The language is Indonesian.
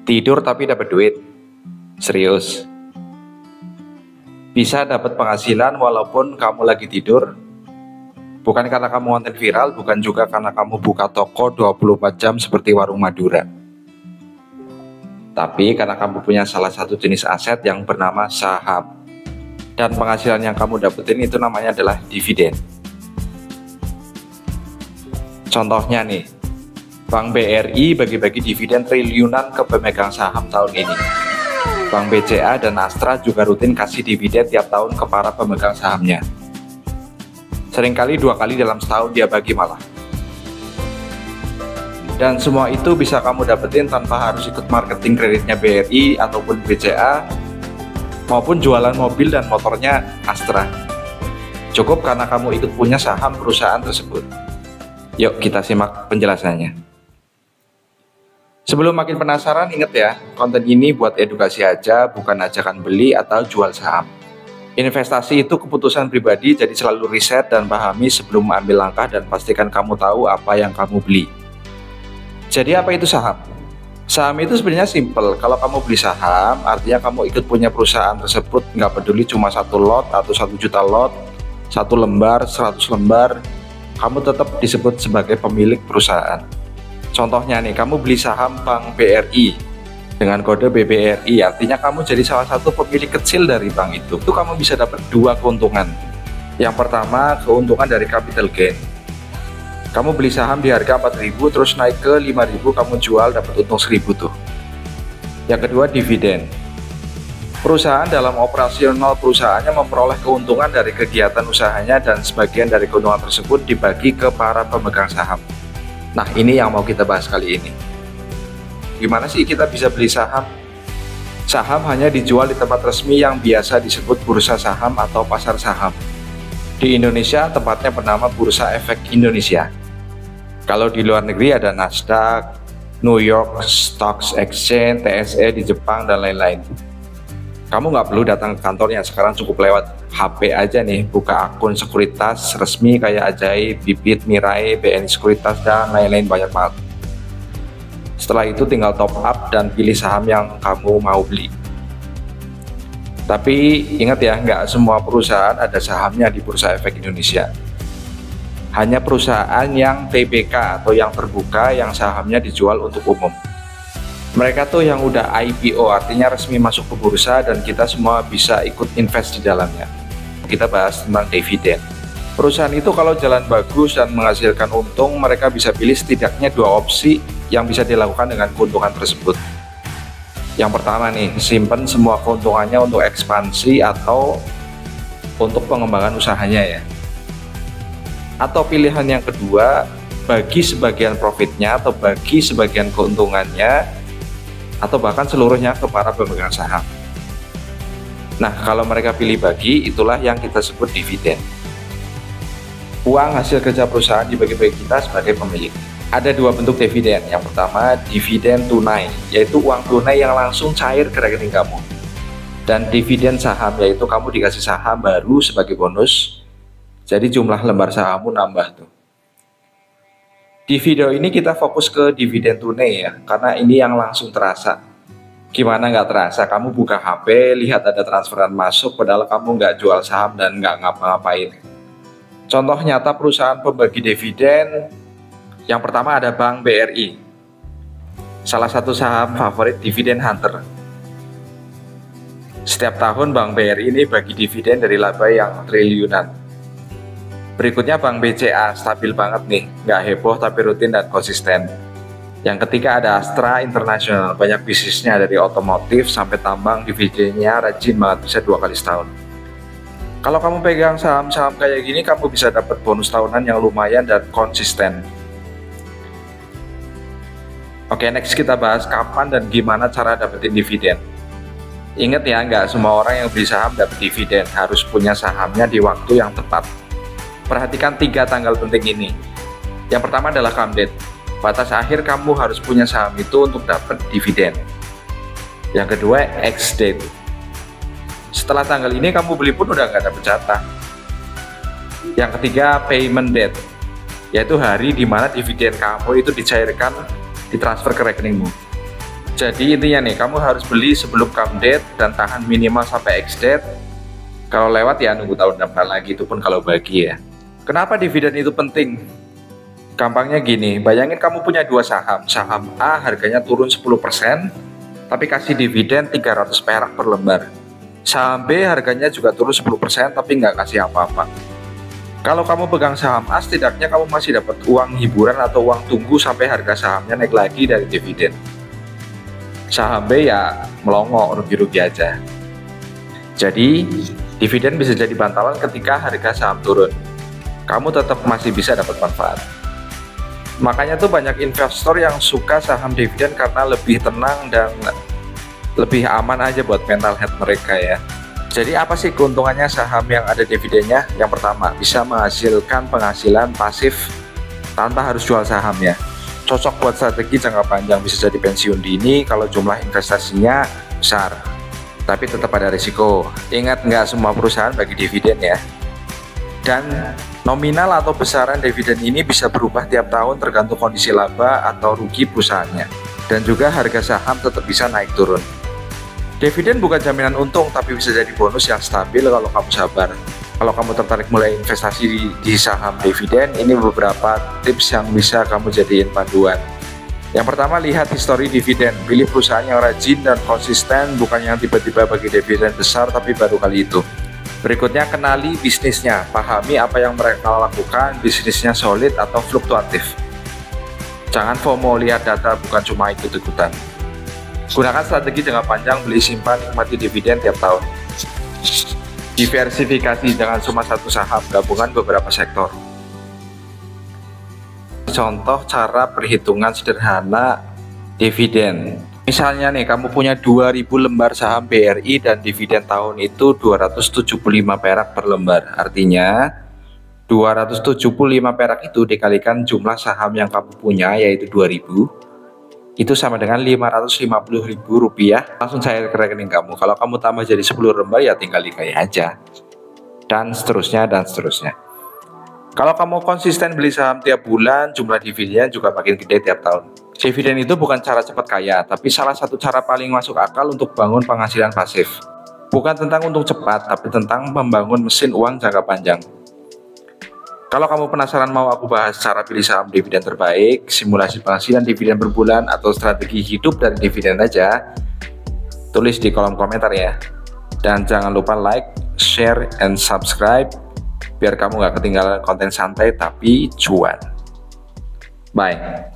Tidur tapi dapat duit. Serius. Bisa dapat penghasilan walaupun kamu lagi tidur. Bukan karena kamu konten viral, bukan juga karena kamu buka toko 24 jam seperti warung Madura. Tapi karena kamu punya salah satu jenis aset yang bernama saham. Dan penghasilan yang kamu dapetin itu namanya adalah dividen. Contohnya nih, Bank BRI bagi-bagi dividen triliunan ke pemegang saham tahun ini. Bank BCA dan Astra juga rutin kasih dividen tiap tahun ke para pemegang sahamnya. Seringkali 2 kali dalam setahun dia bagi malah. Dan semua itu bisa kamu dapetin tanpa harus ikut marketing kreditnya BRI ataupun BCA, maupun jualan mobil dan motornya Astra. Cukup karena kamu ikut punya saham perusahaan tersebut. Yuk kita simak penjelasannya. Sebelum makin penasaran, ingat ya, konten ini buat edukasi aja, bukan ajakan beli atau jual saham. Investasi itu keputusan pribadi, jadi selalu riset dan pahami sebelum mengambil langkah dan pastikan kamu tahu apa yang kamu beli. Jadi apa itu saham? Saham itu sebenarnya simple. Kalau kamu beli saham, artinya kamu ikut punya perusahaan tersebut, nggak peduli cuma 1 lot atau 1 juta lot, 1 lembar, 100 lembar, kamu tetap disebut sebagai pemilik perusahaan. Contohnya nih, kamu beli saham Bank BRI dengan kode BBRI, artinya kamu jadi salah satu pemilik kecil dari bank itu. Itu kamu bisa dapat 2 keuntungan. Yang pertama, keuntungan dari capital gain. Kamu beli saham di harga 4.000 terus naik ke 5.000, kamu jual dapat untung 1.000 tuh. Yang kedua, dividen. Perusahaan dalam operasional perusahaannya memperoleh keuntungan dari kegiatan usahanya dan sebagian dari keuntungan tersebut dibagi ke para pemegang saham. Nah, ini yang mau kita bahas kali ini. Gimana sih kita bisa beli saham? Saham hanya dijual di tempat resmi yang biasa disebut bursa saham atau pasar saham. Di Indonesia tempatnya bernama Bursa Efek Indonesia. Kalau di luar negeri ada Nasdaq, New York Stock Exchange, TSE di Jepang, dan lain-lain. Kamu nggak perlu datang ke kantornya, sekarang cukup lewat HP aja nih, buka akun sekuritas resmi kayak Ajaib, Bibit, Mirai, BNI Sekuritas, dan lain-lain banyak banget. Setelah itu tinggal top up dan pilih saham yang kamu mau beli. Tapi ingat ya, nggak semua perusahaan ada sahamnya di Bursa Efek Indonesia. Hanya perusahaan yang TBK atau yang terbuka yang sahamnya dijual untuk umum. Mereka tuh yang udah IPO, artinya resmi masuk ke bursa dan kita semua bisa ikut invest di dalamnya. Kita bahas tentang dividen. Perusahaan itu kalau jalan bagus dan menghasilkan untung, mereka bisa pilih setidaknya 2 opsi yang bisa dilakukan dengan keuntungan tersebut. Yang pertama nih, simpan semua keuntungannya untuk ekspansi atau untuk pengembangan usahanya ya. Atau pilihan yang kedua, bagi sebagian profitnya atau bagi sebagian keuntungannya atau bahkan seluruhnya ke para pemegang saham. Nah, kalau mereka pilih bagi, itulah yang kita sebut dividen. Uang hasil kerja perusahaan dibagi-bagi kita sebagai pemilik. Ada 2 bentuk dividen. Yang pertama, dividen tunai, yaitu uang tunai yang langsung cair ke rekening kamu. Dan dividen saham, yaitu kamu dikasih saham baru sebagai bonus, jadi jumlah lembar sahammu nambah tuh. Di video ini kita fokus ke dividen tunai ya, karena ini yang langsung terasa. Gimana nggak terasa? Kamu buka HP, lihat ada transferan masuk, padahal kamu nggak jual saham dan nggak ngapa-ngapain. Contoh nyata perusahaan pembagi dividen, yang pertama ada Bank BRI. Salah satu saham favorit dividen hunter. Setiap tahun Bank BRI ini bagi dividen dari laba yang triliunan. Berikutnya Bank BCA, stabil banget nih, nggak heboh tapi rutin dan konsisten. Yang ketiga ada Astra International, banyak bisnisnya dari otomotif sampai tambang, dividennya rajin banget, bisa 2 kali setahun. Kalau kamu pegang saham-saham kayak gini, kamu bisa dapat bonus tahunan yang lumayan dan konsisten. Oke, next kita bahas kapan dan gimana cara dapetin dividen. Ingat ya, nggak semua orang yang beli saham dapat dividen, harus punya sahamnya di waktu yang tepat. Perhatikan 3 tanggal penting ini. Yang pertama adalah come date. Batas akhir kamu harus punya saham itu untuk dapat dividen. Yang kedua, ex date. Setelah tanggal ini kamu beli pun udah nggak dapat jatah. Yang ketiga, payment date, yaitu hari di mana dividen kamu itu dicairkan, ditransfer ke rekeningmu. Jadi intinya nih, kamu harus beli sebelum come date dan tahan minimal sampai ex date. Kalau lewat ya nunggu tahun depan lagi, itu pun kalau bagi ya. Kenapa dividen itu penting? Gampangnya gini, bayangin kamu punya dua saham. Saham A harganya turun 10%, tapi kasih dividen 300 perak per lembar. Saham B harganya juga turun 10%, tapi nggak kasih apa-apa. Kalau kamu pegang saham A, setidaknya kamu masih dapat uang hiburan atau uang tunggu sampai harga sahamnya naik lagi dari dividen. Saham B ya melongo, rugi-rugi aja. Jadi, dividen bisa jadi bantalan ketika harga saham turun. Kamu tetap masih bisa dapat manfaat. Makanya tuh banyak investor yang suka saham dividen karena lebih tenang dan lebih aman aja buat mental health mereka ya. Jadi apa sih keuntungannya saham yang ada dividennya? Yang pertama, bisa menghasilkan penghasilan pasif tanpa harus jual sahamnya. Cocok buat strategi jangka panjang, bisa jadi pensiun dini kalau jumlah investasinya besar. Tapi tetap ada risiko. Ingat, nggak semua perusahaan bagi dividen ya. Dan nominal atau besaran dividen ini bisa berubah tiap tahun tergantung kondisi laba atau rugi perusahaannya. Dan juga harga saham tetap bisa naik turun. Dividen bukan jaminan untung, tapi bisa jadi bonus yang stabil kalau kamu sabar. Kalau kamu tertarik mulai investasi di saham dividen, ini beberapa tips yang bisa kamu jadiin panduan. Yang pertama, lihat histori dividen. Pilih perusahaan yang rajin dan konsisten, bukan yang tiba-tiba bagi dividen besar tapi baru kali itu. Berikutnya, kenali bisnisnya, pahami apa yang mereka lakukan, bisnisnya solid atau fluktuatif. Jangan FOMO, lihat data, bukan cuma ikut-ikutan. Gunakan strategi jangka panjang, beli simpan, nikmati dividen tiap tahun. Diversifikasi, jangan cuma satu saham, gabungan beberapa sektor. Contoh cara perhitungan sederhana dividen. Misalnya nih, kamu punya 2000 lembar saham BRI dan dividen tahun itu 275 perak per lembar. Artinya 275 perak itu dikalikan jumlah saham yang kamu punya, yaitu 2000, itu sama dengan 550.000 rupiah. Langsung cair ke rekening kamu. Kalau kamu tambah jadi 10 lembar ya tinggal dikali aja. Dan seterusnya dan seterusnya. Kalau kamu konsisten beli saham tiap bulan, jumlah dividen juga makin gede tiap tahun. Dividen itu bukan cara cepat kaya, tapi salah satu cara paling masuk akal untuk bangun penghasilan pasif. Bukan tentang untung cepat, tapi tentang membangun mesin uang jangka panjang. Kalau kamu penasaran mau aku bahas cara pilih saham dividen terbaik, simulasi penghasilan dividen per bulan, atau strategi hidup dari dividen aja, tulis di kolom komentar ya. Dan jangan lupa like, share, and subscribe, biar kamu gak ketinggalan konten santai tapi cuan. Bye.